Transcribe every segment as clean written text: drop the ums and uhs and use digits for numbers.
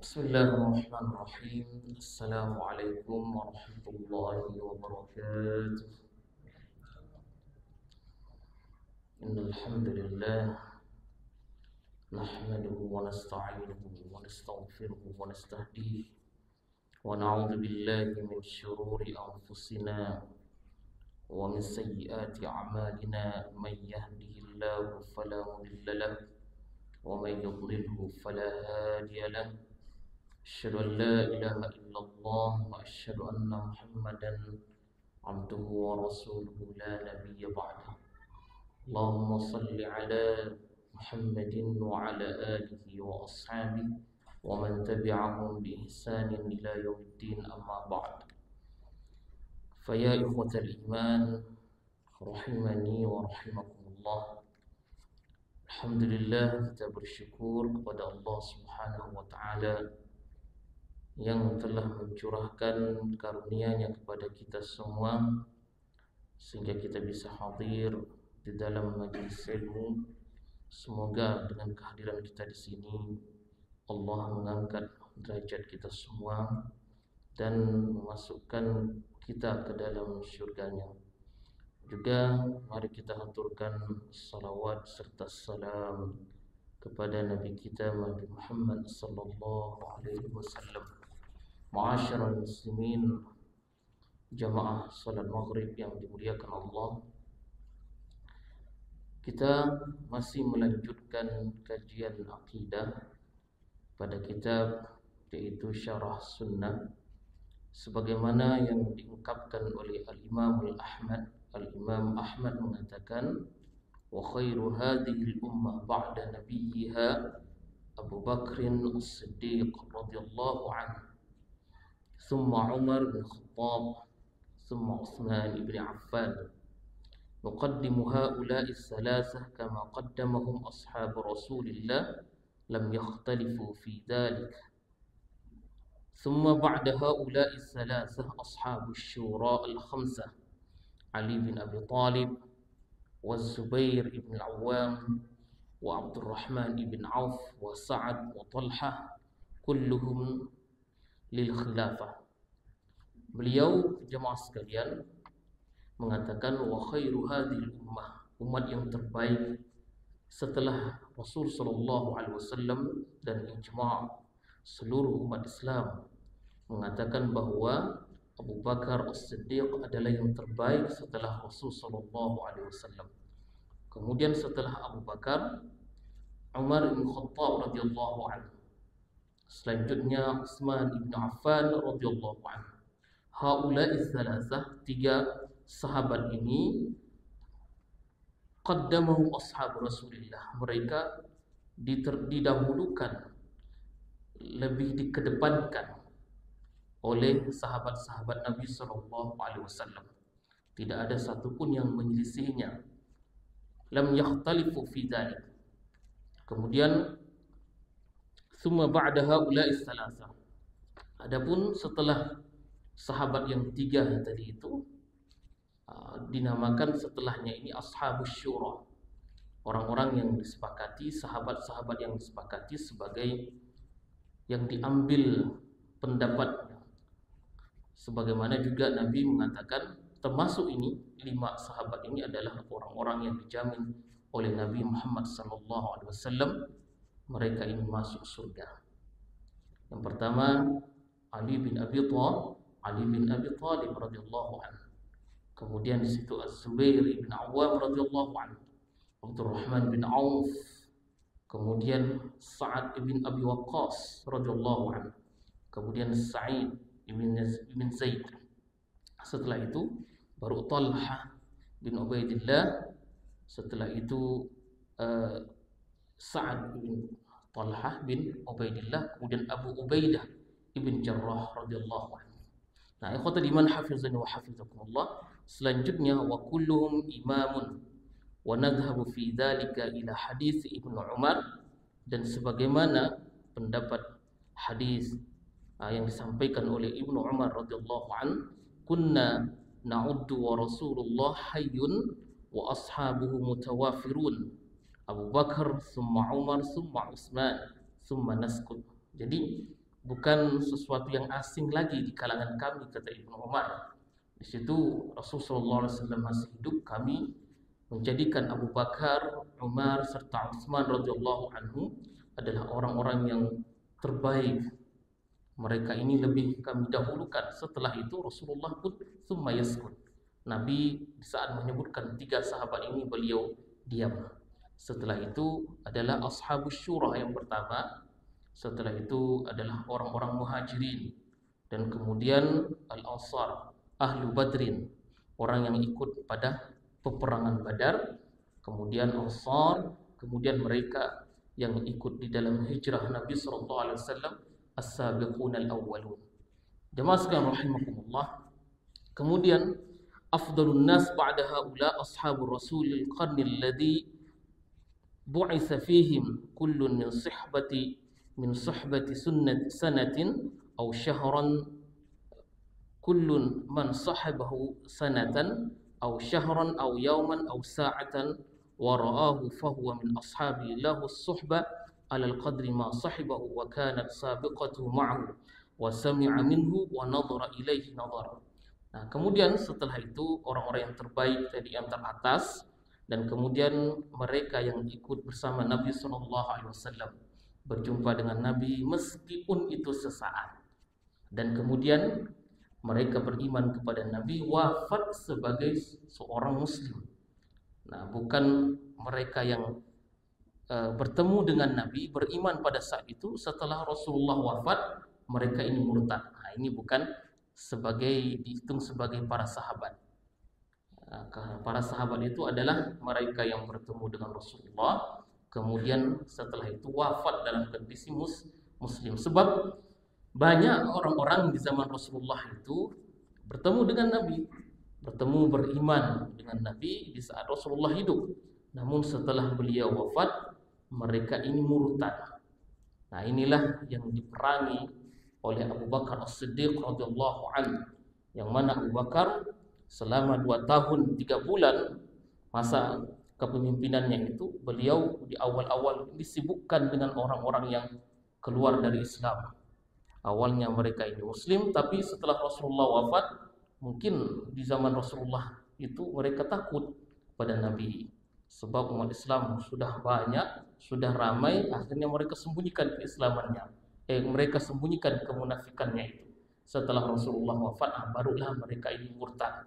Bismillahirrahmanirrahim. Assalamualaikum warahmatullahi wabarakatuh. Innal hamdalillah nahmaduhu wa nasta'inuhu wa nastaghfiruhu wa nastahdihi wa na'udzu billahi min shururi anfusina wa min sayyiati a'malina may yahdihillahu fala mudilla lahu wa may yudlilhu fala hadiya lahu. أشهد أن لا إله إلا الله وأشهد أن محمدا عبده ورسوله لا نبي بعده. اللهم صل على محمد وعلى آله وأصحابه ومن تبعهم بإحسان إلى يوم الدين أما بعد. فيا إخوة الإيمان rahimani wa rahimakumullah. Alhamdulillah, kita bersyukur kepada Allah Subhanahu wa taala yang telah mencurahkan karunia-Nya kepada kita semua sehingga kita bisa hadir di dalam majlis ilmu. Semoga dengan kehadiran kita di sini Allah mengangkat derajat kita semua dan memasukkan kita ke dalam syurga-Nya. Juga mari kita haturkan salawat serta salam kepada Nabi kita Nabi Muhammad sallallahu alaihi wasallam. Ma'asyiral muslimin, jamaah salat maghrib yang dimuliakan Allah, kita masih melanjutkan kajian akidah pada kitab yaitu Syarah Sunnah, sebagaimana yang diungkapkan oleh Al-Imam Ahmad mengatakan, wa khairu hadhihi al-ummah ba'da nabiyha Abu Bakr as-Siddiq radhiyallahu anhu, thumma Umar bin Khattab, thumma Uthman ibn Affan. Nuqaddimu ha'ula'i thalathah kama qaddamahum ashabu Rasulillah lam yakhtalifu fi dhalik. Thumma ba'da ha'ula'i thalathah ashabu syura al-khamsah Ali bin Abi Talib wa Zubair ibn al-Awwam wa Abdurrahman ibn Auf wa Sa'ad wa Talha, kulluhum lil khilafah. Beliau, jemaah sekalian, mengatakan wa khairu hadhil ummah, umat yang terbaik setelah Rasul sallallahu alaihi wasallam dan ijma' seluruh umat Islam mengatakan bahwa Abu Bakar As-Siddiq adalah yang terbaik setelah Rasul sallallahu alaihi wasallam. Kemudian setelah Abu Bakar, Umar bin Khattab radhiyallahu anhu. Selanjutnya Utsman bin Affan radhiyallahu anhu. Haula'i thalathah, tiga sahabat ini, qaddamahu ashab Rasulillah, mereka didahulukan, lebih dikedepankan oleh sahabat-sahabat Nabi sallallahu alaihi wasallam. Tidak ada satupun yang menyelisihinya. Lam yakhtalifu fi dzalik. Kemudian summa ba'da haula'i tsalatsah. Adapun setelah sahabat yang tiga tadi itu, dinamakan setelahnya ini ashabus syura, orang-orang yang disepakati, sahabat-sahabat yang disepakati sebagai yang diambil pendapatnya. Sebagaimana juga Nabi mengatakan termasuk ini, 5 sahabat ini adalah orang-orang yang dijamin oleh Nabi Muhammad sallallahu alaihi wasallam mereka ini masuk surga. Yang pertama Ali bin Abi Talib radhiyallahu anhu. Kemudian di situ Az-Zubair bin Awwam radhiyallahu anhu, Abdurrahman bin Auf, kemudian Sa'ad bin Abi Waqqas radhiyallahu anhu, kemudian Sa'id bin Zaid. Setelah itu baru Talha bin Ubaidillah, setelah itu Sa'ad bin Talha bin Ubaidillah, kemudian Abu Ubaidah ibn Jarrah radhiyallahu anhu. Nah, ikhwatul iman hafizani wa hafizakumullah, selanjutnya wa kulluhum imamun wa nadhhabu fi dzalika ila hadis Ibnu Umar, dan sebagaimana pendapat hadis yang disampaikan oleh Ibnu Umar radhiyallahu an, kunna na'uddu wa Rasulullah hayyun wa ashabuhu mutawafirun, Abu Bakar, summa Umar, summa Utsman, summa naskut. Jadi bukan sesuatu yang asing lagi di kalangan kami, kata Ibnu Umar. Di situ Rasulullah SAW masih hidup, kami menjadikan Abu Bakar, Umar serta Utsman radhiyallahu anhu adalah orang-orang yang terbaik. Mereka ini lebih kami dahulukan. Setelah itu Rasulullah pun tsumma yaskut. Nabi di saat menyebutkan 3 sahabat ini beliau diam. Setelah itu adalah Ashabus Syura yang pertama. Setelah itu adalah orang-orang Muhajirin, dan kemudian Al-Ansar, Ahlu Badrin, orang yang ikut pada peperangan Badar, kemudian Ansar, kemudian mereka yang ikut di dalam hijrah Nabi SAW, as-sabiqun al-awwalun. Jemaah sekalian rahimakumullah. Kemudian afdalun nas ba'da haula ashabur rasulil qarnil ladzi bu'itsa fihim kullun min suhbati sanatin aw syahran, kullun man sahabahu sanatan aw syahran aw yawman aw sa'atan wa ra'ahu fahuwa min ashabi lahu as-suhbah ala al-qadri ma sahibahu wa kanat sabiqatuhu ma'ahu wa sami'a minhu wa nadhara ilaihi nadhara. Nah, kemudian setelah itu orang-orang yang terbaik tadi yang teratas, dan kemudian mereka yang ikut bersama Nabi SAW berjumpa dengan Nabi meskipun itu sesaat, dan kemudian mereka beriman kepada Nabi, wafat sebagai seorang muslim. Nah, bukan mereka yang bertemu dengan Nabi, beriman pada saat itu, setelah Rasulullah wafat mereka ini murtad. Nah, ini bukan dihitung sebagai para sahabat. Para sahabat itu adalah mereka yang bertemu dengan Rasulullah, kemudian setelah itu wafat dalam kondisi muslim. Sebab banyak orang-orang di zaman Rasulullah itu bertemu dengan Nabi, beriman dengan Nabi di saat Rasulullah hidup, namun setelah beliau wafat mereka ini murtad. Nah, inilah yang diperangi oleh Abu Bakar As-Siddiq radhiyallahu anhu, yang mana Abu Bakar selama 2 tahun 3 bulan masa kepemimpinannya itu, beliau di awal-awal disibukkan dengan orang-orang yang keluar dari Islam. Awalnya mereka ini muslim, tapi setelah Rasulullah wafat, mungkin di zaman Rasulullah itu mereka takut pada Nabi, sebab umat Islam sudah banyak, sudah ramai, akhirnya mereka sembunyikan keislamannya. Mereka sembunyikan kemunafikannya itu. Setelah Rasulullah wafat, barulah mereka ini murtad.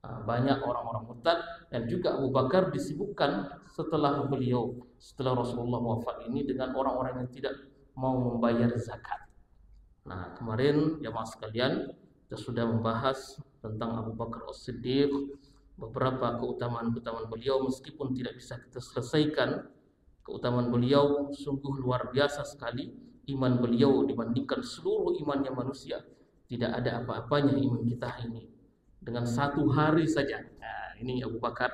Banyak orang-orang murtad, dan juga Abu Bakar disibukkan setelah Rasulullah wafat ini dengan orang-orang yang tidak mau membayar zakat. Nah, kemarin jamaah sekalian kita sudah membahas tentang Abu Bakar As-Siddiq, beberapa keutamaan-keutamaan beliau, meskipun tidak bisa kita selesaikan. Keutamaan beliau sungguh luar biasa sekali. Iman beliau dibandingkan seluruh imannya manusia, tidak ada apa-apanya iman kita ini. Dengan 1 hari saja. Nah, ini Abu Bakar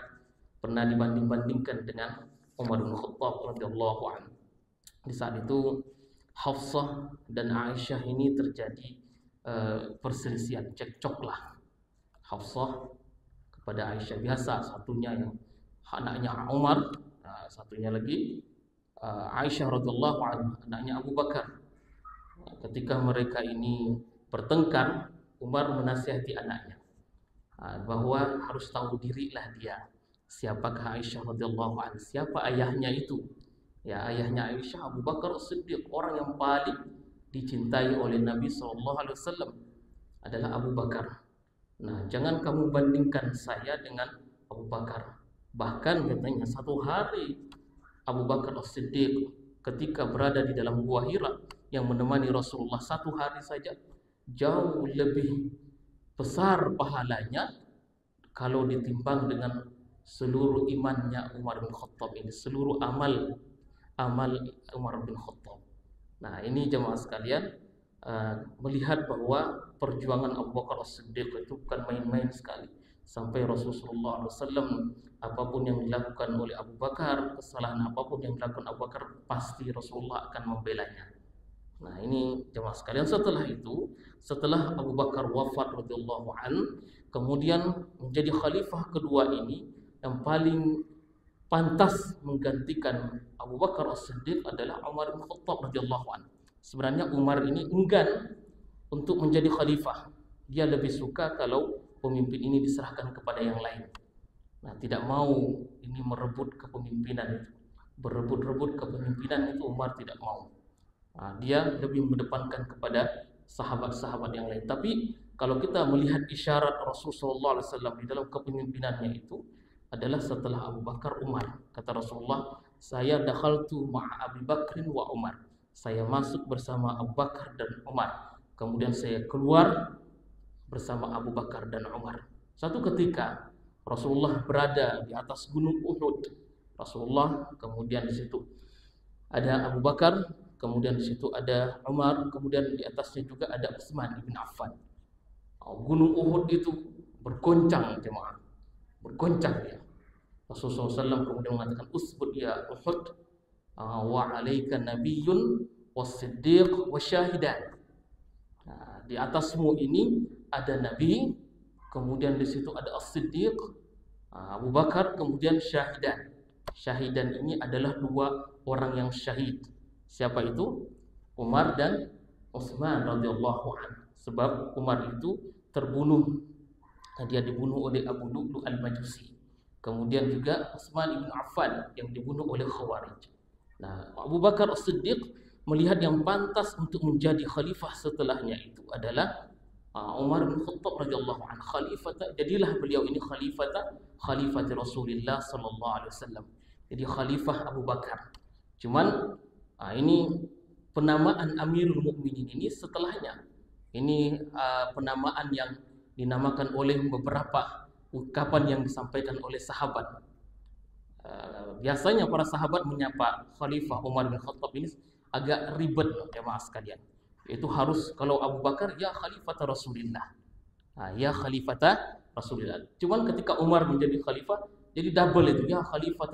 pernah dibanding-bandingkan dengan Umar bin Khattab radhiyallahu anhu. Di saat itu Hafsah dan Aisyah ini terjadi perselisihan, cekcok lah. Hafsah kepada Aisyah, biasa, satunya yang anaknya Umar, satunya lagi Aisyah radhiyallahu anha, anaknya Abu Bakar. Ketika mereka ini bertengkar, Umar menasihati anaknya bahwa harus tahu dirilah dia. Siapakah Aisyah radhiyallahu anha? Siapa ayahnya itu? Ya, ayahnya Aisyah Abu Bakar As-Siddiq, orang yang paling dicintai oleh Nabi SAW adalah Abu Bakar. Nah, jangan kamu bandingkan saya dengan Abu Bakar. Bahkan katanya 1 hari Abu Bakar As-Siddiq ketika berada di dalam Gua Hira yang menemani Rasulullah 1 hari saja, jauh lebih besar pahalanya kalau ditimbang dengan seluruh imannya Umar bin Khattab ini, seluruh amal Umar bin Khattab. Nah, ini jemaah sekalian, melihat bahwa perjuangan Abu Bakar As-Siddiq itu bukan main-main sekali. Sampai Rasulullah SAW, apapun yang dilakukan oleh Abu Bakar, kesalahan apapun yang dilakukan Abu Bakar, pasti Rasulullah akan membelanya. Nah, ini jemaah sekalian, setelah Abu Bakar wafat radhiyallahu an, kemudian menjadi khalifah kedua ini yang paling pantas menggantikan Abu Bakar As-Siddiq adalah Umar bin Khattab radhiyallahu an. Sebenarnya Umar ini enggan untuk menjadi khalifah. Dia lebih suka kalau pemimpin ini diserahkan kepada yang lain. Nah, tidak mau ini merebut kepemimpinan itu. Berebut-rebut kepemimpinan itu Umar tidak mau. Nah, dia lebih mendepankan kepada sahabat-sahabat yang lain. Tapi kalau kita melihat isyarat Rasulullah SAW di dalam kepemimpinannya itu adalah setelah Abu Bakar, Umar. Kata Rasulullah, saya dakhaltu ma'a Abi Bakrin wa Umar. Saya masuk bersama Abu Bakar dan Umar. Kemudian saya keluar bersama Abu Bakar dan Umar. Satu ketika Rasulullah berada di atas gunung Uhud. Rasulullah, kemudian di situ ada Abu Bakar, kemudian di situ ada Umar, kemudian di atasnya juga ada Utsman bin Affan. Gunung Uhud itu bergoncang, jemaah. Bergoncang ya. Rasulullah SAW kemudian mengatakan, "Usbud ya Uhud, wa 'alaika nabiyyun was-siddiq wasyahidan." Nah, di atasmu ini ada nabi, kemudian di situ ada as-siddiq, Abu Bakar, kemudian syahidan. Syahidan ini adalah dua orang yang syahid. Siapa itu? Umar dan Utsman radhiyallahu anhu. Sebab Umar itu terbunuh, dia dibunuh oleh Abu Lu'lu' al-Majusi. Kemudian juga Utsman bin Affan yang dibunuh oleh Khawarij. Nah, Abu Bakar As-Siddiq melihat yang pantas untuk menjadi khalifah setelahnya itu adalah Umar bin Khattab radhiyallahu anhu. Jadilah beliau ini khalifah Rasulullah sallallahu alaihi wasallam. Jadi khalifah Abu Bakar. Cuman ini penamaan Amirul Mukminin ini setelahnya. Ini penamaan yang dinamakan oleh beberapa ungkapan yang disampaikan oleh sahabat. Biasanya para sahabat menyapa Khalifah Umar bin Khattab ini agak ribet, jemaah sekalian. Itu harus kalau Abu Bakar ya Khalifah Rasulullah. Ya Khalifah Rasulullah. Cuman ketika Umar menjadi khalifah jadi double itu, ya Khalifah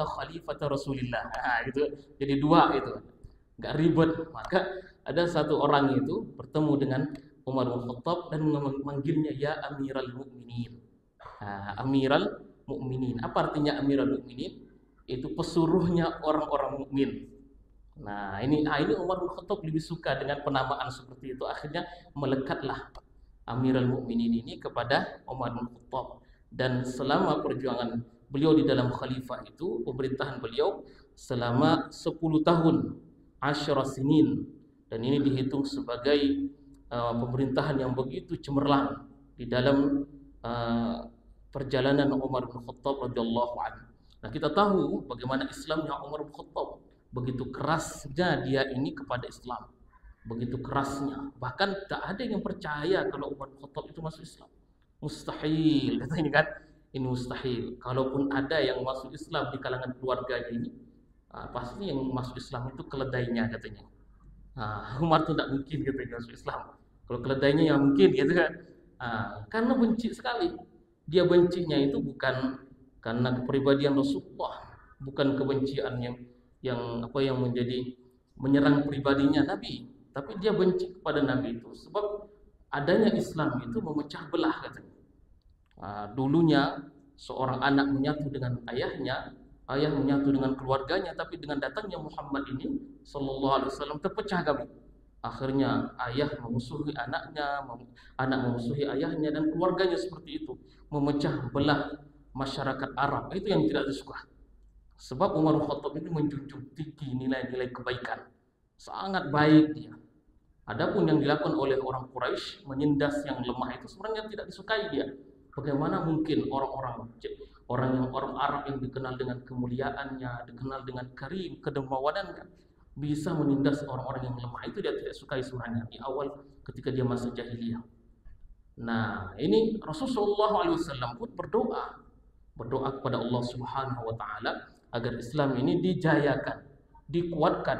Rasulullah. Gitu. Jadi dua itu. Enggak ribet. Maka ada satu orang itu bertemu dengan Umar bin Khattab dan memanggilnya ya Amiral Mukminin. Amiral Mukminin. Apa artinya Amiral Mukminin? Itu pesuruhnya orang-orang mukmin. Nah, ini Umar bin Khattab lebih suka dengan penamaan seperti itu. Akhirnya melekatlah Amirul Mukminin ini kepada Umar bin Khattab. Dan selama perjuangan beliau di dalam khalifah itu, pemerintahan beliau selama 10 tahun, 10 sinin. Dan ini dihitung sebagai pemerintahan yang begitu cemerlang di dalam perjalanan Umar bin Khattab radhiyallahu anhu. Nah, kita tahu bagaimana Islamnya Umar bin Khattab. Begitu kerasnya dia ini kepada Islam. Begitu kerasnya. Bahkan tak ada yang percaya kalau Umar bin Khattab itu masuk Islam. Mustahil, kata ini kan. Ini mustahil. Kalaupun ada yang masuk Islam di kalangan keluarganya ini, pasti yang masuk Islam itu keledainya katanya. Umar itu tidak mungkin katanya masuk Islam. Kalau keledainya yang mungkin gitu kan. Karena benci sekali. Dia bencinya itu bukan karena kepribadian Rasulullah, bukan kebencian yang menjadi menyerang pribadinya Nabi, tapi dia benci kepada Nabi itu sebab adanya Islam itu memecah belah katanya. Dulunya seorang anak menyatu dengan ayahnya, ayah menyatu dengan keluarganya, tapi dengan datangnya Muhammad ini sallallahu alaihi wasallam terpecah kami. Akhirnya ayah memusuhi anaknya, anak memusuhi ayahnya, dan keluarganya seperti itu, memecah belah masyarakat Arab. Itu yang tidak disuka. Sebab Umar bin Khattab itu menjunjung tinggi nilai-nilai kebaikan. Sangat baik dia. Adapun yang dilakukan oleh orang Quraisy menindas yang lemah itu sebenarnya tidak disukai dia. Bagaimana mungkin orang Arab yang dikenal dengan kemuliaannya, dikenal dengan karim, kedermawanannya, bisa menindas orang-orang yang lemah? Itu dia tidak sukai sebenarnya di awal ketika dia masa jahiliyah. Nah, ini Rasulullah SAW pun berdoa kepada Allah Subhanahu wa taala agar Islam ini dijayakan, dikuatkan.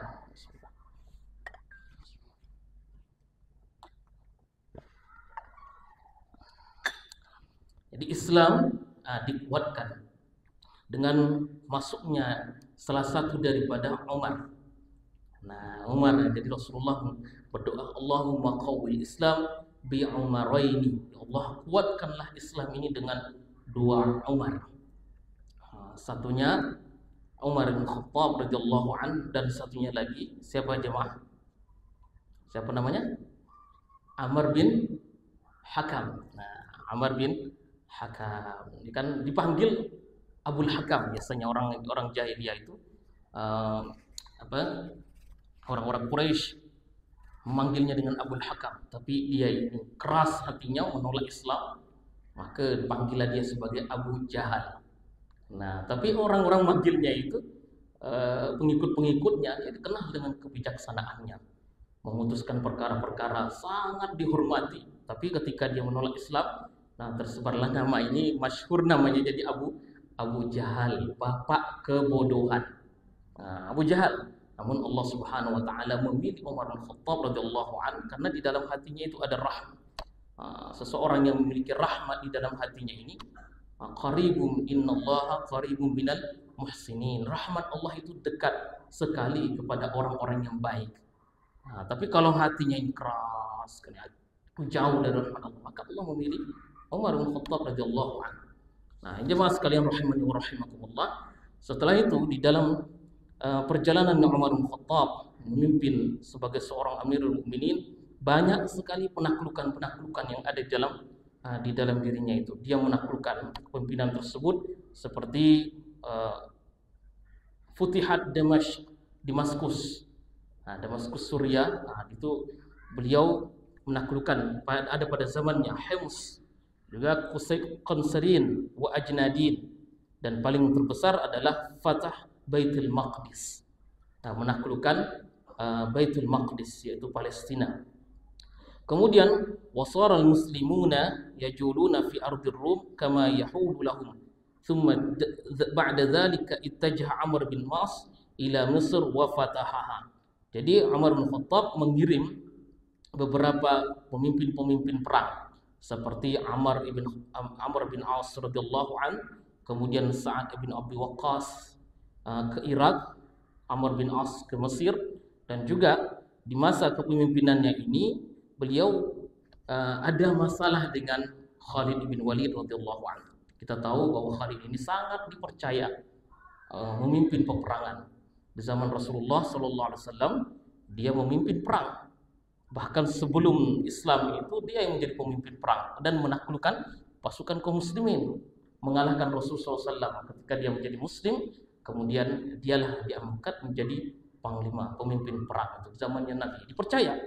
Jadi Islam dikuatkan dengan masuknya salah satu daripada Umar. Nah, Umar, jadi Rasulullah berdoa, Allahumma qawwil Islam bi Umaraini. Allah kuatkanlah Islam ini dengan dua Umar. Satunya Umar bin Khattab radhiyallahu anhu, dan satunya lagi siapa jemaah? Siapa namanya? Amr bin Hakam. Nah, Amr bin Hakam. Ini kan dipanggil Abul Hakam biasanya orang jahiliyah itu apa? Orang-orang Quraisy memanggilnya dengan Abul Hakam, tapi dia ini keras hatinya menolak Islam, maka dipanggillah dia sebagai Abu Jahal. Nah, tapi orang-orang manggilnya itu pengikut-pengikutnya dia dikenal dengan kebijaksanaannya, memutuskan perkara-perkara sangat dihormati. Tapi ketika dia menolak Islam, nah tersebarlah nama ini, masyhur namanya jadi Abu Jahal, bapak kebodohan. Nah, Abu Jahal. Namun Allah Subhanahu wa taala memilih Umar bin Khattab radhiyallahu anhu karena di dalam hatinya itu ada rahmat. Seseorang yang memiliki rahmat di dalam hatinya ini, qaribum innallaha qaribum minal muhsinin. Rahmat Allah itu dekat sekali kepada orang-orang yang baik. Tapi kalau hatinya ini keras, jauh dari rahmat Allah, maka Allah memilih Umar bin Khattab radhiyallahu anhu. Nah, jemaah sekalian rahimani wa rahimakumullah. Setelah itu di dalam perjalanan Umar bin Khattab memimpin sebagai seorang Amirul Mukminin, banyak sekali penaklukan-penaklukan yang ada di dalam dirinya itu. Dia menaklukkan kepemimpinan tersebut seperti Futihat Damaskus, Damaskus Suriah. Itu beliau menaklukkan ada pada zamannya Hims, juga Qansarin wa Ajnadin, dan paling terbesar adalah Fatah Baitul Maqdis. Menaklukkan Baitul Maqdis, yaitu Palestina. Kemudian wasara al-muslimuna yajuluna fi ardir Rum kama yahulu lahum. Thumma ba'da dhalika ittajaha Amr bin Mas ila Misr wa fatahaha. Jadi Umar bin Khattab mengirim beberapa pemimpin-pemimpin perang seperti Amr bin As radhiyallahu an, kemudian Sa'ad bin Abi Waqqas ke Irak, Amr bin As ke Mesir, dan juga di masa kepemimpinannya ini beliau ada masalah dengan Khalid bin Walid radhiyallahu anhu. Kita tahu bahwa Khalid ini sangat dipercaya memimpin peperangan. Di zaman Rasulullah sallallahu alaihi wasallam dia memimpin perang. Bahkan sebelum Islam itu dia yang menjadi pemimpin perang dan menaklukkan pasukan kaum muslimin, mengalahkan Rasulullah SAW ketika dia menjadi muslim. Kemudian dialah diangkat menjadi panglima, pemimpin perang untuk zamannya Nabi, dipercaya.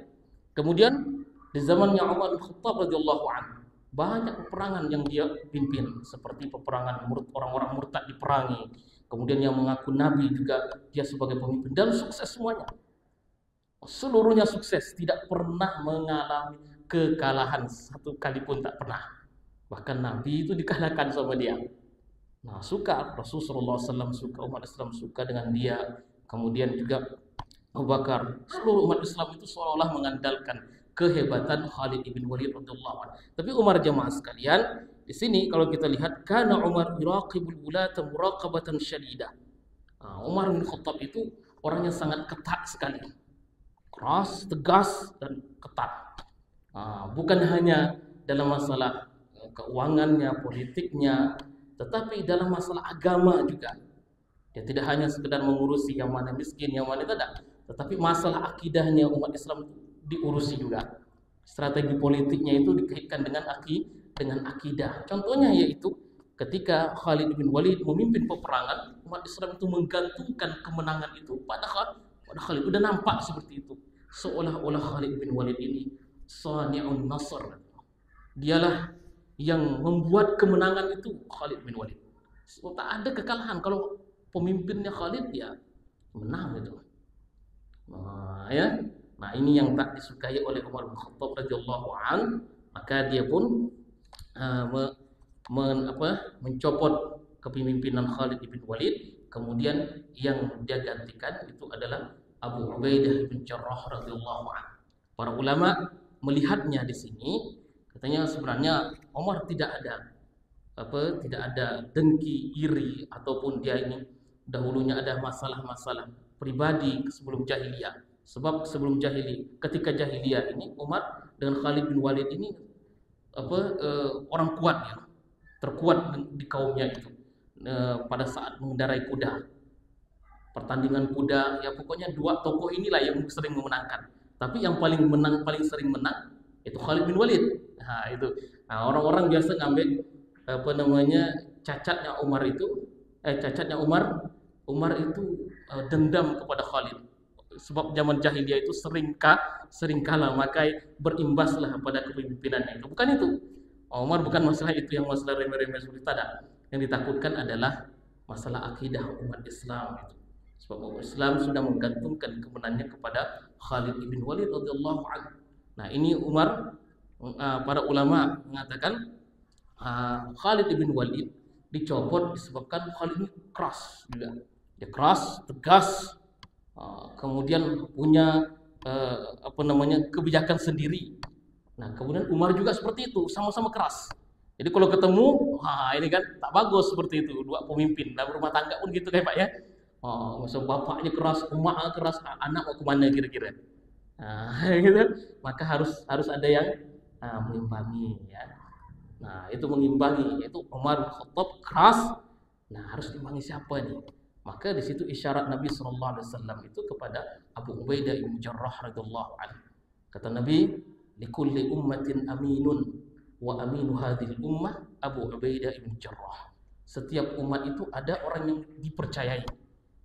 Kemudian di zamannya Umar bin Khattab radhiyallahu anhu, banyak peperangan yang dia pimpin, seperti peperangan orang-orang murtad diperangi. Kemudian yang mengaku Nabi juga dia sebagai pemimpin, dan sukses semuanya. Seluruhnya sukses, tidak pernah mengalami kekalahan satu kali pun, tak pernah. Bahkan Nabi itu dikalahkan sama dia. Nah, suka Rasulullah SAW, suka umat Islam, suka dengan dia. Kemudian juga Abu Bakar, seluruh umat Islam itu seolah-olah mengandalkan kehebatan Khalid bin Walid radhiyallahu anhu. Tapi Umar, jemaah sekalian, di sini kalau kita lihat, kana Umar yuraqibul wulata muraqabatan syadidah. Umar bin Khattab itu orangnya sangat ketat sekali, keras, tegas, dan ketat. Bukan hanya dalam masalah keuangannya, politiknya, tetapi dalam masalah agama juga. Dia tidak hanya sekedar mengurusi yang mana miskin, yang mana tidak, tetapi masalah akidahnya umat Islam diurusi juga. Strategi politiknya itu dikaitkan dengan akidah. Contohnya yaitu ketika Khalid bin Walid memimpin peperangan, umat Islam itu menggantungkan kemenangan itu pada Khalid. Udah nampak seperti itu, seolah-olah Khalid bin Walid ini sani'un nasr. Dialah yang membuat kemenangan itu, Khalid bin Walid. Tak ada kekalahan kalau pemimpinnya Khalid, ya menang gitu. Nah, ini yang tak disukai oleh Umar bin Khattab radhiyallahu an, maka dia pun mencopot kepemimpinan Khalid bin Walid. Kemudian yang dia gantikan itu adalah Abu Ubaidah bin Jarrah radhiyallahu an. Para ulama melihatnya di sini, katanya sebenarnya Umar tidak ada dengki, iri, ataupun dia ini dahulunya ada masalah-masalah pribadi sebelum jahiliyah. Sebab sebelum ketika jahiliyah ini, Umar dengan Khalid bin Walid ini orang kuat, ya, terkuat di kaumnya itu. Pada saat mengendarai kuda, pertandingan kuda, ya pokoknya dua tokoh inilah yang sering memenangkan. Tapi yang paling sering menang itu Khalid bin Walid. Nah, itu. Nah, orang-orang biasa ngambil cacatnya Umar itu Umar itu dendam kepada Khalid. Sebab zaman jahiliyah itu sering kalah, maka berimbaslah pada kepemimpinannya. Itu bukan itu. Umar bukan masalah itu, yang masalah remeh-remeh seperti tadi. Yang ditakutkan adalah masalah akidah umat Islam itu. Sebab umat Islam sudah menggantungkan kemenangannya kepada Khalid bin Walid radhiyallahu anhu. Nah, ini Umar, para ulama mengatakan Khalid bin Walid dicopot disebabkan Khalid ini keras juga. Dia keras, tegas, kemudian punya kebijakan sendiri. Nah, kemudian Umar juga seperti itu, sama-sama keras. Jadi kalau ketemu, ini kan tak bagus seperti itu, dua pemimpin dalam rumah tangga pun gitu kayak Pak ya. Masa bapaknya keras, emaknya keras, anak mau kemana kira-kira? Gitu. Maka harus ada yang mengimbangi ya. Nah, itu mengimbangi, yaitu Umar bin Khattab keras. Nah, harus diimbangi siapa nih? Maka di situ isyarat Nabi SAW itu kepada Abu Ubaidah bin Jarrah radhiyallahu anhu. Kata Nabi, likulli ummatin aminun wa aminu hadhil ummah Abu Ubaidah bin Jarrah. Setiap umat itu ada orang yang dipercayai,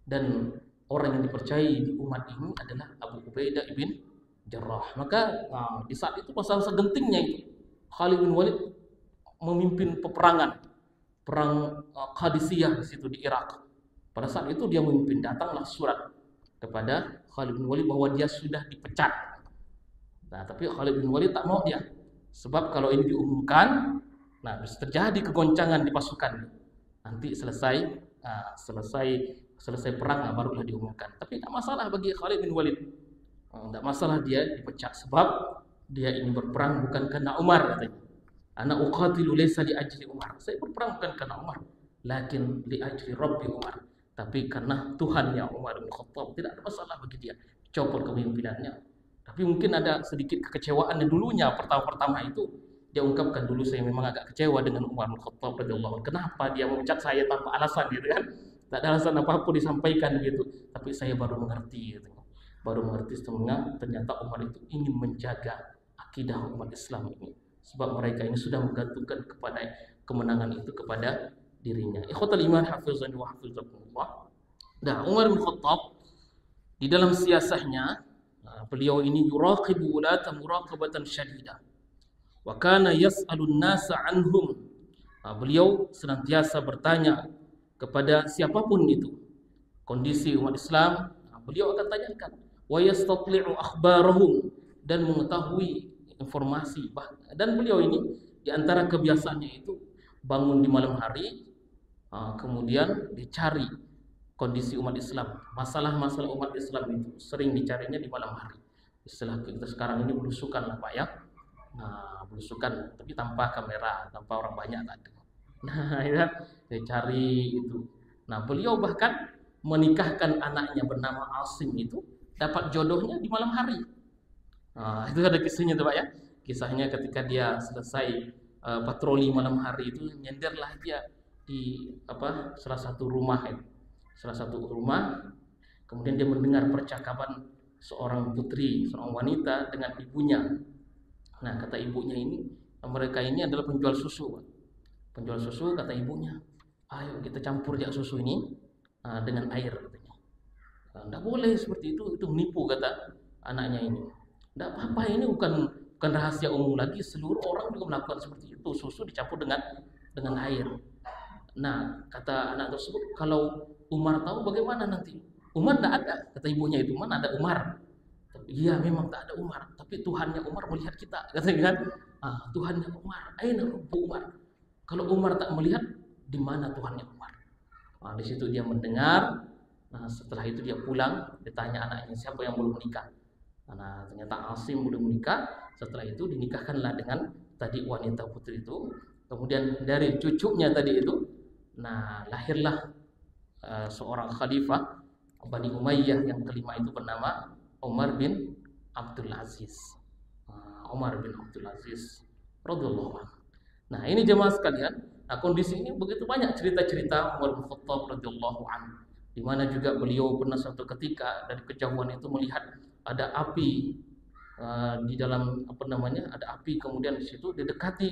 dan orang yang dipercayai di umat ini adalah Abu Ubaidah bin Jarrah. Maka di saat itu masa-masa gentingnya itu Khalid bin Walid memimpin peperangan perang Qadisiyah di situ di Irak. Pada saat itu dia memimpin, datanglah surat kepada Khalid bin Walid bahwa dia sudah dipecat. Nah, tapi Khalid bin Walid tak mau dia. Sebab kalau ini diumumkan, nah bisa terjadi kegoncangan di pasukan. Nanti selesai perang barulah diumumkan. Tapi tak masalah bagi Khalid bin Walid. Tak masalah dia dipecat sebab dia ini berperang bukan karena Umar katanya. Ana uqatilu laysa li ajli Umar. Saya berperang bukan karena Umar, lakin li ajli Rabbi Umar. Tapi karena Tuhannya Umar bin Khattab, tidak ada masalah bagi dia copot kepemimpinannya. Tapi mungkin ada sedikit kekecewaan dulunya pertama itu. Dia ungkapkan, dulu saya memang agak kecewa dengan Umar bin Khattab radhiyallahu anhu. Kenapa dia memecat saya tanpa alasan gitu kan? Tak ada alasan apa-apa disampaikan gitu. Tapi saya baru mengerti gitu. Baru mengerti sebenarnya ternyata Umar itu ingin menjaga akidah umat Islam ini. Sebab mereka ini sudah menggantungkan kepada kemenangan itu kepada dirinya. Ikhwatal iman hafizani wa hafizakumullah. Nah, Umar bin Khattab di dalam siasahnya, beliau ini yuraqibu ulata muraqabatan syadidah. Wa kana yas'alun nasa anhum. Beliau senantiasa bertanya kepada siapapun itu kondisi umat Islam, beliau akan tanyakan. Wa yastatli'u akhbarahum, dan mengetahui informasi. Dan beliau ini di antara kebiasaannya itu bangun di malam hari, kemudian dicari kondisi umat Islam, masalah-masalah umat Islam itu sering dicarinya di malam hari. Istilah kita sekarang ini belusukan lah Pak ya. Nah, belusukan tapi tanpa kamera, tanpa orang banyak tadi. Nah, ya, dia cari itu. Nah, beliau bahkan menikahkan anaknya bernama Asim itu, dapat jodohnya di malam hari. Itu ada kisahnya tuh Pak ya. Kisahnya ketika dia selesai patroli malam hari itu, nyenderlah dia di salah satu rumah, kemudian dia mendengar percakapan seorang putri, seorang wanita dengan ibunya. Nah, kata ibunya ini, mereka ini adalah penjual susu. Penjual susu, kata ibunya, ayo kita campur jak susu ini dengan air katanya. Tidak boleh seperti itu menipu kata anaknya ini. Tidak apa-apa, ini bukan rahasia umum lagi, seluruh orang juga melakukan seperti itu, susu dicampur dengan air. Nah, kata anak tersebut, kalau Umar tahu bagaimana nanti? Umar tidak ada, kata ibunya itu, mana ada Umar? Iya, memang tak ada Umar, tapi Tuhannya Umar melihat kita, katanya kan? Tuhannya Umar, aina Rabbu Umar? Kalau Umar tak melihat, di mana Tuhannya Umar? Di situ dia mendengar. Nah, setelah itu dia pulang, dia tanya anaknya, siapa yang belum menikah? Nah, ternyata Asim belum menikah. Setelah itu dinikahkanlah dengan tadi wanita putri itu. Kemudian dari cucunya tadi itu, nah lahirlah seorang khalifah Bani Umayyah yang kelima itu bernama Umar bin Abdul Aziz. Umar bin Abdul Aziz radhiyallahu anhu. Nah, ini jemaah sekalian, nah kondisi ini begitu banyak cerita-cerita Umar bin Khattab radhiyallahu anhu, di mana juga beliau pernah suatu ketika dari kejauhan itu melihat ada api di dalam apa namanya ada api, kemudian di situ didekati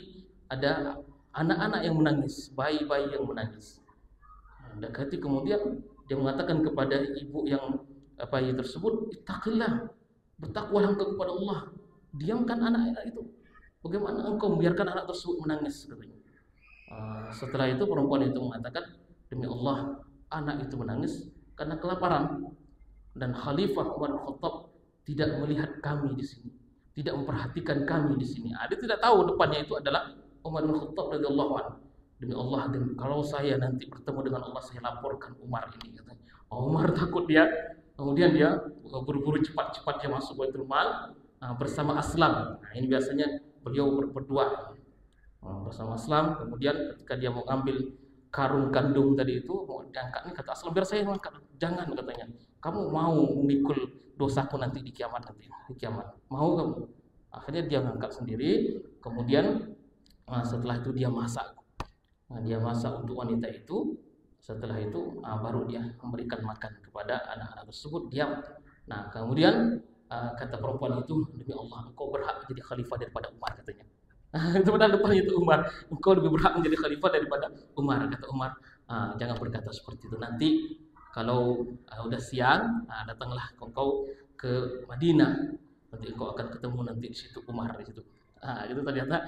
ada anak-anak yang menangis, bayi-bayi yang menangis. Dekati, kemudian dia mengatakan kepada ibu yang bayi tersebut, ittaqillah, bertakwalah engkau kepada Allah, diamkan anak-anak itu. Bagaimana engkau membiarkan anak tersebut menangis, katanya. Setelah itu perempuan itu mengatakan, demi Allah, anak itu menangis karena kelaparan, dan Khalifah Umar bin Khattab tidak melihat kami di sini, tidak memperhatikan kami di sini. Dia tidak tahu depannya itu adalah Umar bin Khattab radhiyallahu anhu. Demi Allah, dan kalau saya nanti bertemu dengan Allah, saya laporkan Umar ini, katanya. Umar takut dia, kemudian dia buru-buru cepat-cepat dia masuk Baitul Mal bersama Aslam. Ini biasanya beliau berdua bersama Aslam. Kemudian ketika dia mau ambil karung gandum tadi itu mau diangkat, kata Aslam, biar saya angkat. Jangan, katanya, kamu mau memikul dosaku nanti di kiamat, mau kamu? Akhirnya dia mengangkat sendiri. Kemudian setelah itu dia masak. Dia masak untuk wanita itu. Setelah itu baru dia memberikan makan kepada anak-anak tersebut, diam. Kemudian kata perempuan itu, demi Allah, engkau berhak menjadi khalifah daripada Umar, katanya. Itu benar, depannya itu Umar, engkau lebih berhak menjadi khalifah daripada Umar. Kata Umar, jangan berkata seperti itu. Nanti kalau udah siang, datanglah engkau ke Madinah. Nanti engkau akan ketemu nanti di situ Umar di situ. Itu ternyata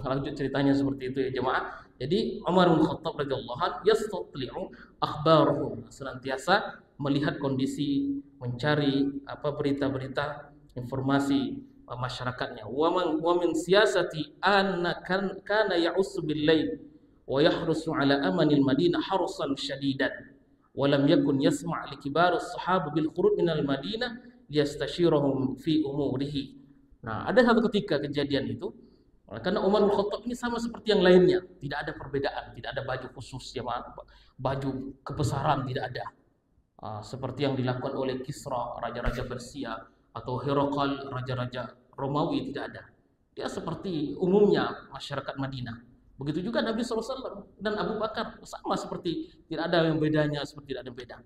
lanjut ceritanya seperti itu, ya jemaah. Jadi Umar bin Khattab radhiyallahu anhu yastatli'u akhbarahum, senantiasa melihat kondisi, mencari berita-berita, informasi masyarakatnya. Wa min siyasati anna kana ya'ussu bil lail wa yahrusu ala amanil madinah harusan syadidan wa lam yakun yasma' li kibar as-sahaba bil khuruj min al madinah liyastashirahum fi umurihi. Ada satu ketika kejadian itu, karena Umar bin Khattab ini sama seperti yang lainnya, tidak ada perbedaan, tidak ada baju khusus, ya, baju kebesaran tidak ada. Seperti yang dilakukan oleh Kisra, raja-raja Persia, atau Herakal, raja-raja Romawi, tidak ada. Dia seperti umumnya masyarakat Madinah. Begitu juga Nabi SAW dan Abu Bakar, sama seperti tidak ada yang bedanya, seperti tidak ada beda.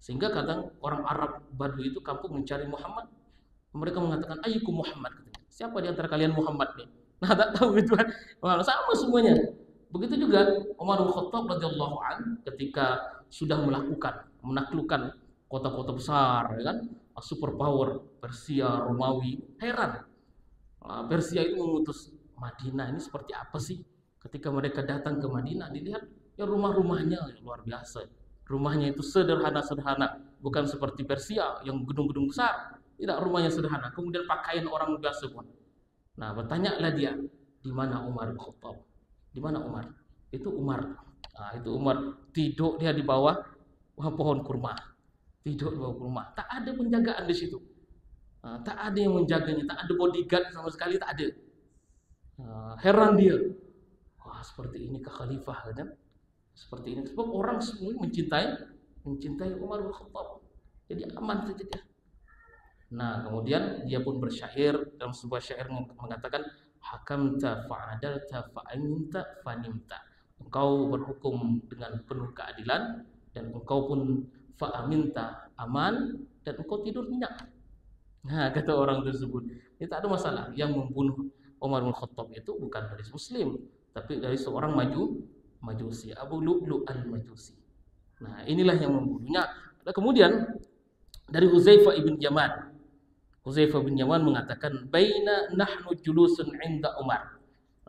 Sehingga kadang orang Arab Badui itu kampung mencari Muhammad, mereka mengatakan, ayyukum Muhammad, katanya. Siapa di antara kalian Muhammad nih? Tak tahu gitu kan. Sama semuanya. Begitu juga Umar bin Khattab radhiyallahu an ketika sudah menaklukkan kota-kota besar, ya kan? Superpower Persia, Romawi, heran. Persia itu mengutus Madinah, ini seperti apa sih? Ketika mereka datang ke Madinah, dilihat ya rumah-rumahnya luar biasa. Rumahnya itu sederhana-sederhana, bukan seperti Persia yang gedung-gedung besar. Tidak, rumahnya sederhana. Kemudian pakaian orang biasa pun. Bertanyalah dia, di mana Umar bin Khattab? Di mana Umar? Itu Umar. Itu Umar tidur dia di bawah pohon kurma. Tidur di bawah kurma. Tak ada penjagaan di situ. Tak ada yang menjaganya, tak ada bodyguard sama sekali, tak ada. Heran dia. Wah, seperti ini kekhalifah, kan? Seperti ini. Sebab orang semua mencintai Umar bin Khattab. Jadi aman saja dia. Kemudian dia pun bersyair dalam sebuah syair mengatakan, hakamta fa'adalta fa'aminta fanimta. Engkau berhukum dengan penuh keadilan dan engkau pun fa'aminta, aman, dan engkau tidur nyenyak. Kata orang tersebut. Itu ada masalah. Yang membunuh Umar bin Khattab itu bukan dari Muslim, tapi dari seorang Majusi, Abu Lu'lu' al-Majusi. Inilah yang membunuhnya. Kemudian dari Huzaifah ibn Yaman. Huzaifah bin Yaman mengatakan, baina nahnu julusun 'inda Umar.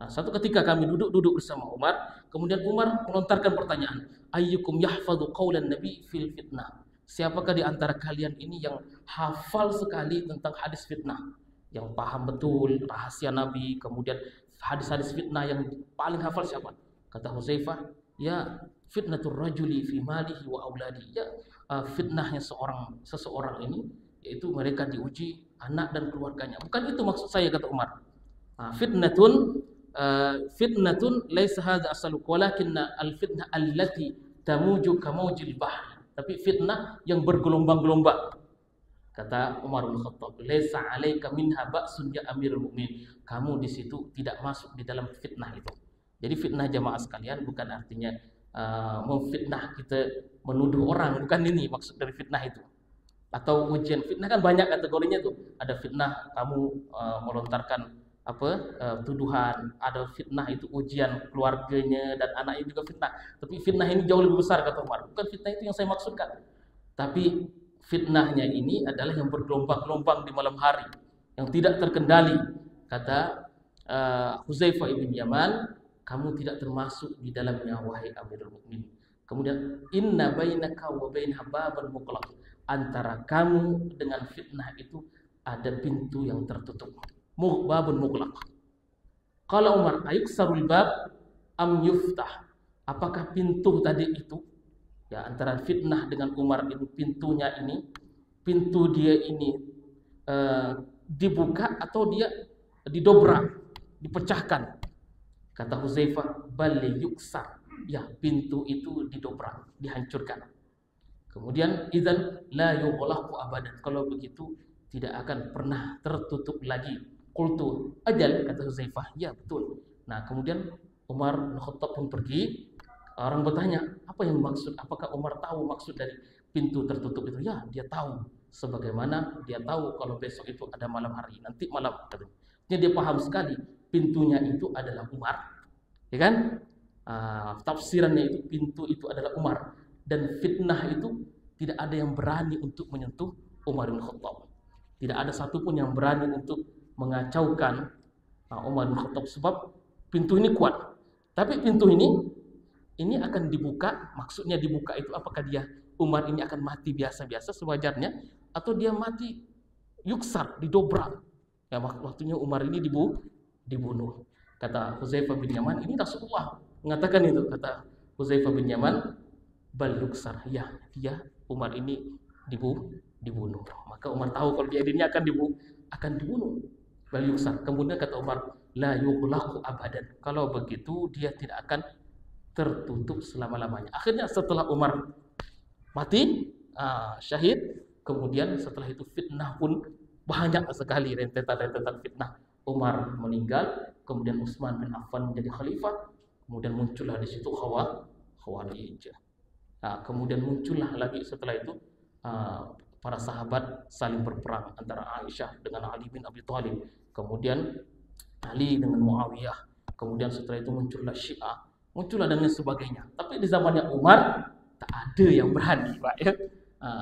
Satu ketika kami duduk bersama Umar, kemudian Umar melontarkan pertanyaan, ayyukum yahfadhu qaulan nabi fil fitnah? Siapakah di antara kalian ini yang hafal sekali tentang hadis fitnah, yang paham betul rahasia Nabi, kemudian hadis-hadis fitnah yang paling hafal siapa? Kata Huzaifah, ya fitnatur rajuli fi malihi wa auladi. Ya, fitnahnya seseorang ini, yaitu mereka diuji anak dan keluarganya. Bukan itu maksud saya, kata Umar. Fitnatun laisa hadza asaluk, walakinna al-fitnah allati tamuju kamaujil bahr. Tapi fitnah yang bergelombang-gelombang. Kata Umar bin Khattab, laisa 'alaika minha ba'sun ya Amirul Mukminin. Kamu di situ tidak masuk di dalam fitnah itu. Jadi fitnah jamaah sekalian bukan artinya memfitnah kita, menuduh orang, bukan ini maksud dari fitnah itu. Atau ujian fitnah kan banyak kategorinya tuh. Ada fitnah kamu melontarkan tuduhan, ada fitnah itu ujian keluarganya dan anaknya juga fitnah. Tapi fitnah ini jauh lebih besar kata Umar. Bukan fitnah itu yang saya maksudkan. Tapi fitnahnya ini adalah yang bergelombang-gelombang di malam hari, yang tidak terkendali. Kata Huzaifah ibn Yaman, kamu tidak termasuk di dalamnya wahai Amirul Mukminin. Kemudian inna bainaka wa bainaha baban muqlaq. Antara kamu dengan fitnah itu ada pintu yang tertutup. Babun muqlaq. Qala Umar, ayuksarul bab am yuftah? Apakah pintu tadi itu, ya, antara fitnah dengan Umar itu pintunya ini, pintu dia ini dibuka atau dia didobrak, dipecahkan? Kata Huzaifah, bal yuksar. Ya, pintu itu didobrak, dihancurkan. Kemudian idzan la yughlaqu abadan. Kalau begitu tidak akan pernah tertutup lagi. Qultu ajal, kata Huzaifah, ya betul. Nah, kemudian Umar bin Khattab pun pergi. Orang bertanya, apa yang maksud? Apakah Umar tahu maksud dari pintu tertutup itu? Ya, dia tahu. Sebagaimana dia tahu kalau besok itu ada malam hari, nanti malam. Jadi dia paham sekali pintunya itu adalah Umar. Ya kan? Tafsirannya itu pintu itu adalah Umar. Dan fitnah itu tidak ada yang berani untuk menyentuh Umar bin Khattab. Tidak ada satupun yang berani untuk mengacaukan Umar bin Khattab, sebab pintu ini kuat. Tapi pintu ini akan dibuka. Maksudnya dibuka itu apakah dia Umar ini akan mati biasa-biasa sewajarnya, atau dia mati yuksar, didobrak. Ya, waktunya Umar ini dibunuh. Kata Huzaifah bin Yaman, ini Rasulullah mengatakan itu. Kata Huzaifah bin Yaman, bal yuksar. Ya, dia Umar ini dibunuh. Maka Umar tahu kalau dia ini akan dibunuh. Bal yuksar. Kemudian kata Umar, la yughlaqu abadan. Kalau begitu dia tidak akan tertutup selama-lamanya. Akhirnya setelah Umar mati, syahid, kemudian setelah itu fitnah pun banyak sekali, rentetan-rentetan fitnah. Umar meninggal, kemudian Utsman bin Affan menjadi khalifah, kemudian muncullah di situ Khawarij. Kemudian muncullah lagi setelah itu para sahabat saling berperang antara Aisyah dengan Ali bin Abi Thalib, kemudian Ali dengan Muawiyah, kemudian setelah itu muncullah Syiah, muncullah dan lain sebagainya. Tapi di zamannya Umar tak ada yang berani, Pak, ya.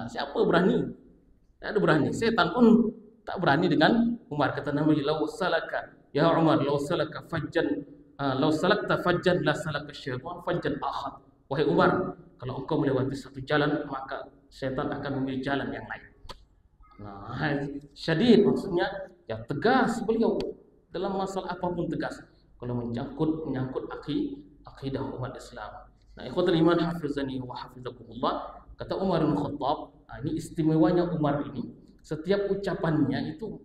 Siapa berani? Tak ada berani. Setan pun tak berani dengan Umar. Kata Nabi, "Law salaka ya Umar, law salaka fajjan, law salakta fajjan la salaka syaitan fajjan akhar." Wahai Umar, kalau engkau melewati satu jalan, maka setan akan memilih jalan yang lain. Nah, syadid maksudnya ya tegas beliau dalam masalah apapun, tegas. Kalau menyangkut akidah umat Islam. Nah, ikhwatul iman hafizani wa hafizakumullah, kata Umar bin Khattab, ini istimewanya Umar ini, setiap ucapannya itu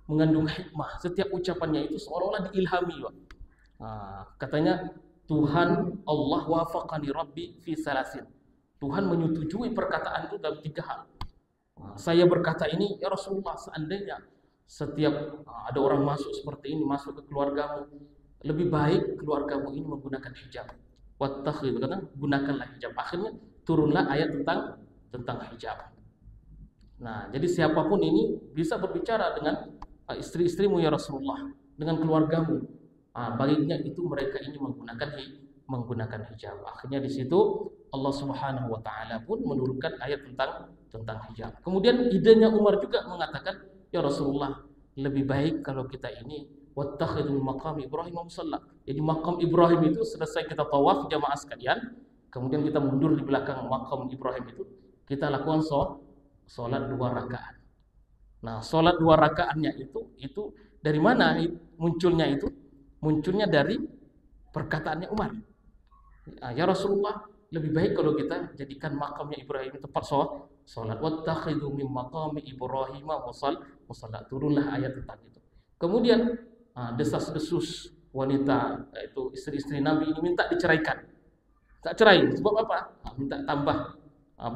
mengandung hikmah, setiap ucapannya itu seolah-olah diilhami, Pak. Katanya, Tuhan Allah wafaqani Rabbi fi salasin. Tuhan menyetujui perkataan itu dalam 3 hal. Saya berkata ini, ya Rasulullah, seandainya setiap ada orang masuk seperti ini, masuk ke keluargamu, lebih baik keluargamu ini menggunakan hijab. Wattakhidhu, kata, gunakanlah hijab. Akhirnya turunlah ayat tentang hijab. Nah, jadi siapapun ini bisa berbicara dengan istri-istrimu ya Rasulullah, dengan keluargamu. Baiknya itu mereka ini menggunakan hijab. Akhirnya di situ Allah Subhanahu wa taala pun menurunkan ayat tentang hijab. Kemudian idenya Umar juga mengatakan, ya Rasulullah, lebih baik kalau kita ini wattakhidhu min maqam Ibrahim musalla. Jadi maqam Ibrahim itu selesai kita tawaf jamaah sekalian, kemudian kita mundur di belakang maqam Ibrahim itu, kita lakukan salat 2 rakaat. Nah, salat 2 rakaatnya itu dari mana munculnya itu? Munculnya dari perkataannya Umar. Ya Rasulullah, lebih baik kalau kita jadikan makamnya Ibrahim tempat salat. Wattakhidhu min maqami Ibrahim musalla. Turunlah ayat tentang itu. Kemudian desas-desus wanita, yaitu istri-istri Nabi ini minta diceraikan. Tak cerai, sebab apa? Minta tambah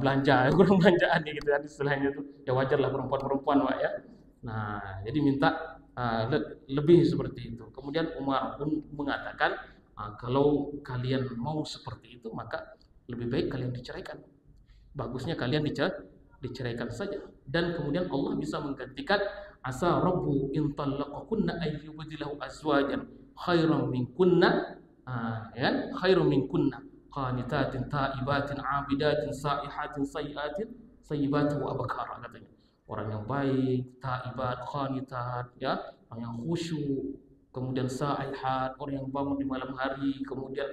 belanja, kurang belanjaan gitu kan istilahnya itu. Ya wajarlah perempuan-perempuan, Pak, ya. Nah, jadi minta lebih seperti itu. Kemudian Umar pun mengatakan, kalau kalian mau seperti itu, maka lebih baik kalian diceraikan. Bagusnya kalian diceraikan saja. dan kemudian Allah bisa menggantikan asa rabbu in talaqakunna ayyubdilahu azwajan khairan minkunna, ya, khairan minkunna qanitatin taibatin abidatin saihatin sayyibatin wa abkara, katanya. Orang yang baik, taibat, qanitat, ya, orang yang khusyuk, kemudian saihat, orang yang bangun di malam hari, kemudian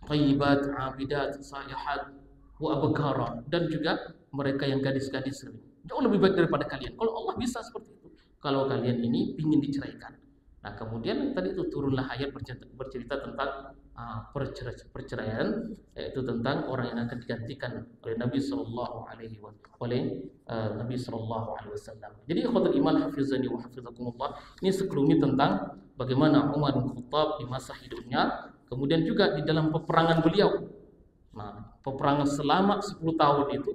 tayyibat, abidat, saihat, wa abkara, dan juga mereka yang gadis-gadis jauh lebih baik daripada kalian. Kalau Allah bisa seperti itu, kalau kalian ini ingin diceraikan. Nah, kemudian tadi itu turunlah ayat bercerita tentang perceraian, yaitu tentang orang yang akan digantikan oleh Nabi Sallallahu Alaihi Wasallam. Jadi ikhwatul iman hafizani wa hafizakumullah, ini sekelumit tentang bagaimana Umar bin Khattab di masa hidupnya, kemudian juga di dalam peperangan beliau. Nah, peperangan selama 10 tahun itu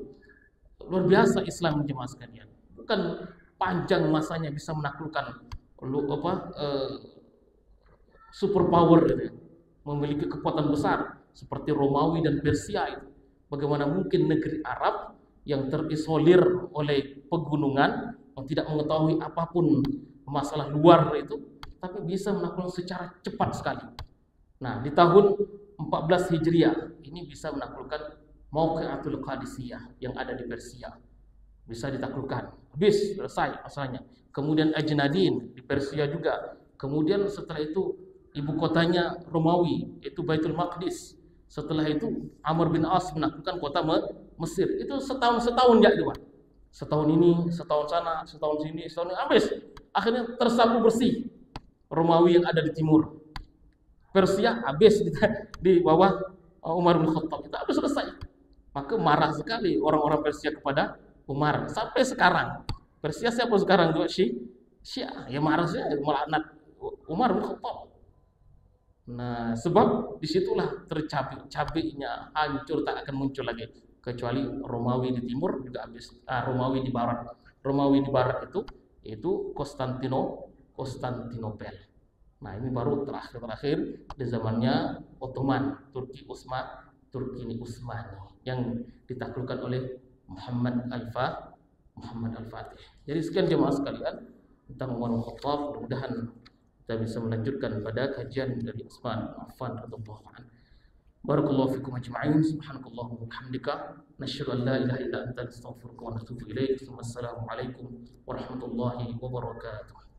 luar biasa Islam, jemaah sekalian. Bukan panjang masanya bisa menaklukkan superpower gitu ya, memiliki kekuatan besar seperti Romawi dan Persia itu. Bagaimana mungkin negeri Arab yang terisolir oleh pegunungan, yang tidak mengetahui apapun masalah luar itu, tapi bisa menaklukkan secara cepat sekali. Nah, di tahun 14 Hijriah ini bisa menaklukkan Mauqi'atul Qadisiyah yang ada di Persia. Bisa ditaklukkan, habis, selesai masalahnya. Kemudian Ajnadin di Persia juga. Kemudian setelah itu ibu kotanya Romawi, yaitu Baitul Maqdis. Setelah itu Amr bin As menaklukkan kota Mesir. Itu setahun ya, coba. Setahun ini, setahun sana, setahun sini, setahun ini, habis. Akhirnya tersapu bersih Romawi yang ada di timur. Persia habis di bawah Umar bin Khattab, itu habis, selesai. Maka marah sekali orang-orang Persia kepada Umar sampai sekarang. Persia siapa sekarang juga? Syiah. Ya marah saja, melaknat Umar bin Khattab. Nah, sebab disitulah tercabik-cabiknya, hancur, tak akan muncul lagi kecuali Romawi di timur juga habis. Romawi di barat. Romawi di barat itu Konstantinopel. Nah, ini baru terakhir di zamannya Ottoman, Turki ini Utsmani yang ditaklukkan oleh Muhammad Al-Fatih. Jadi sekian jemaah sekalian tentang Umar bin Khattab. Mudah-mudahan kita bisa melanjutkan pada kajian dari Utsman bin Affan radhiyallahu anhu. Barakallahu fikum ajma'in. Subhanakallahumma wa bihamdika, nasyhadu an la ilaha illa anta, nastaghfiruka wa natubu ilaik. Wassalamu alaikum warahmatullahi wabarakatuh.